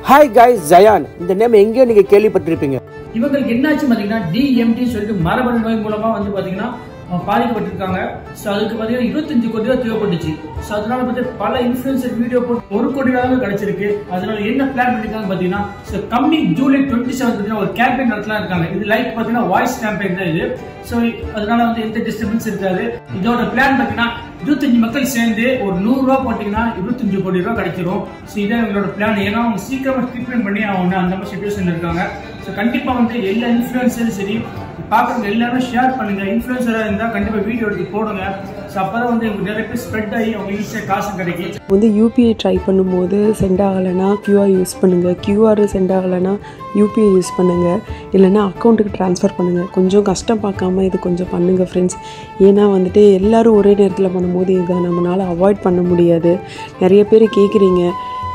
Hi guys, Zayan. இந்த name எங்கேயோ நீங்க கேள்விப்பட்டிருப்பீங்க. இவங்களுக்கு என்னாச்சு பாத்தீங்கன்னா DMT சொல்லிட்டு மரபணு நோய் மூலமா வந்து பாத்தீங்கன்னா பாதிக்கப்பட்டிருக்காங்க. ஸோ அதுக்கு பார்த்தீங்கன்னா 25 கோடி ரூபா தேவைப்பட்டுச்சு. ஸோ அதனால பார்த்தீங்கன்னா பல இன்ஃபுளுசர் வீடியோ போட்டு 1 கோடி ரூபாய் கிடைச்சிருக்கு. அதனால என்ன பிளான் பண்ணிருக்காங்க பார்த்தீங்கன்னா கம்மிங் ஜூலை 27 ஒரு கேம்பெயின் நடத்தலாம் இருக்காங்க. இது லைக் பார்த்தீங்கன்னா வாய்ஸ் கேம்பெயின் தான் இது. ஸோ அதனால வந்து எந்த டிஸ்டர்பன்ஸ் இருக்காது. இதோட பிளான் பார்த்தீங்கன்னா 25 மக்கள் சேர்ந்து ஒரு 100 ரூபா போட்டீங்கன்னா 25 கோடி ரூபாய் கிடைச்சிரும். ஸோ இதான் எங்களோட பிளான். ஏன்னா அவங்க சீக்கிரமா ட்ரீட்மெண்ட் பண்ணி அவங்க அந்த மாதிரி சிச்சுவேஷன் இருக்காங்க. ஸோ கண்டிப்பா வந்து எல்லா இன்ஃபுளுசரும் சரி பாக்குறவங்க எல்லாரும் ஷேர் பண்ணுங்க. இன்ஃபுளுசரா இருந்தா கண்டிப்பா வீடியோ எடுத்து போடுங்க. ஸோ அப்பதான் வந்து நிறைய பேர் ஸ்ப்ரெட் ஆகி அவங்க ஈஸியாக காசு கிடைக்கும். வந்து UPI ட்ரை பண்ணும்போது சென்ட் ஆகலைன்னா QR யூஸ் பண்ணுங்கள். QR சென்ட் ஆகலைன்னா UPI யூஸ் பண்ணுங்கள். இல்லைன்னா அக்கௌண்ட்டுக்கு ட்ரான்ஸ்ஃபர் பண்ணுங்கள். கொஞ்சம் கஷ்டம் பார்க்காம இது கொஞ்சம் பண்ணுங்கள் ஃப்ரெண்ட்ஸ். ஏன்னா வந்துட்டு எல்லோரும் ஒரே நேரத்தில் பண்ணும்போது இதை நம்மளால் அவாய்ட் பண்ண முடியாது. நிறைய பேர் கேட்குறீங்க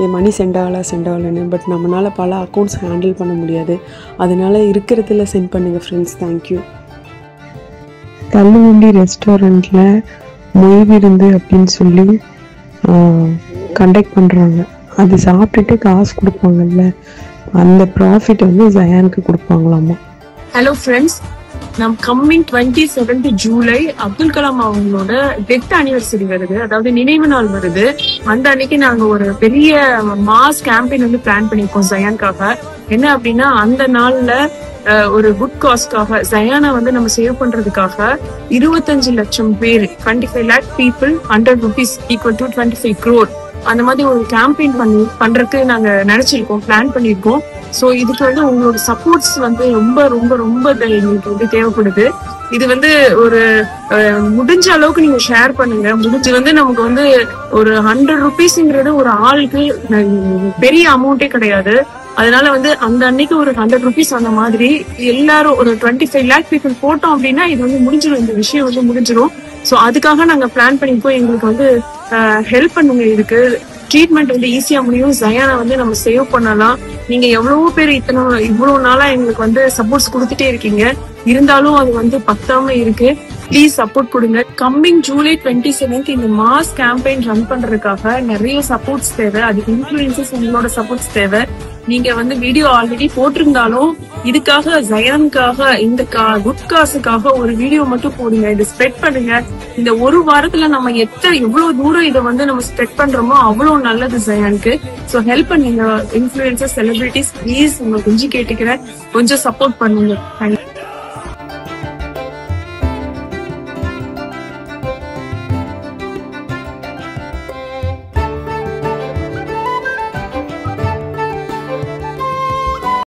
என் மணி சென்ட் ஆகலைன்னு. பட் நம்மளால் பல அக்கௌண்ட்ஸ் ஹேண்டில் பண்ண முடியாது. அதனால் இருக்கிறதுல சென்ட் பண்ணுங்கள் ஃப்ரெண்ட்ஸ். தேங்க்யூ. தள்ளுவண்டி ரெஸ்டாரண்ட்டில் மொய் விருந்து அப்படின்னு சொல்லி கண்டக்ட் பண்ணுறாங்க. அது சாப்பிட்டுட்டு காசு கொடுப்பாங்கல்ல, அந்த ப்ராஃபிட் வந்து ஜயானுக்கு கொடுப்பாங்களாமா. ஹலோ ஃப்ரெண்ட்ஸ், நம் கம்மிங் 27 ஜூலை அப்துல் கலாம் அவங்களோட டெத் அனிவர்சரி வருது, அதாவது நினைவு நாள் வருது. அந்த அன்னைக்கு நாங்க ஒரு பெரிய மாஸ் கேம்பெயின் வந்து பிளான் பண்ணிருக்கோம் ஜயானுக்காக. என்ன அப்படின்னா அந்த நாள்ல ஒரு குட் காஸ்க்காக ஜயானை வந்து நம்ம சேவ் பண்றதுக்காக 25 லட்சம் பேர் 25 lakh people 100 rupees equal to 25 crore அந்த மாதிரி ஒரு கேம்பெயின் பண்றதுக்கு நாங்க நினைச்சிருக்கோம், பிளான் பண்ணிருக்கோம். சோ இதுக்கு வந்து உங்களோட சப்போர்ட்ஸ் வந்து ரொம்ப ரொம்ப ரொம்ப எங்களுக்கு வந்து தேவைப்படுது. இது வந்து ஒரு முடிஞ்ச அளவுக்கு நீங்க ஷேர் பண்ணுங்க. முடிஞ்சு வந்து நமக்கு வந்து ஒரு 100 rupeesங்கிறது ஒரு ஆளுக்கு பெரிய அமௌண்டே கிடையாது. அதனால வந்து அந்த அன்னைக்கு ஒரு 100 rupees அந்த மாதிரி எல்லாரும் ஒரு 25 lakh people போட்டோம் அப்படின்னா இது வந்து முடிஞ்சிடும், இந்த விஷயம் வந்து முடிஞ்சிடும். சோ அதுக்காக நாங்க பிளான் பண்ணிப்போம். எங்களுக்கு வந்து ஹெல்ப் பண்ணுங்க. இதுக்கு ட்ரீட்மெண்ட் வந்து ஈஸியா முடியும். ஜயானை வந்து நம்ம சேவ் பண்ணலாம். நீங்க எவ்வளவோ பேர் இவ்வளவு நாளா எங்களுக்கு வந்து சப்போர்ட்ஸ் கொடுத்துட்டே இருக்கீங்க. இருந்தாலும் அது வந்து பத்தாம இருக்கு. ப்ளீஸ் சப்போர்ட் கொடுங்க. கம்மிங் ஜூலை 27 இந்த மாஸ் கேம்பெயின் ரன் பண்றதுக்காக நிறைய சப்போர்ட்ஸ் தேவை. அதுக்கு இன்ஃபுளுசர்ஸ் உங்களோட சப்போர்ட்ஸ் தேவை. நீங்க வந்து வீடியோ ஆல்ரெடி போட்டிருந்தாலும் இதுக்காக ஜயானுக்காக இந்த குட் காசுக்காக ஒரு வீடியோ மட்டும் போடுங்க. இதை ஸ்ப்ரெட் பண்ணுங்க. இந்த ஒரு வாரத்துல நம்ம எவ்வளவு தூரம் இதை வந்து நம்ம ஸ்ப்ரெட் பண்றோமோ அவ்வளவு நல்லது ஜயானுக்கு. சோ ஹெல்ப் பண்ணுங்க. இன்ஃபுளுசர்ஸ், செலிபிரிட்டிஸ், ப்ளீஸ் உங்களை கொஞ்சம் கேட்டுக்கிறேன், கொஞ்சம் சப்போர்ட் பண்ணுங்க. தேங்க்யூ.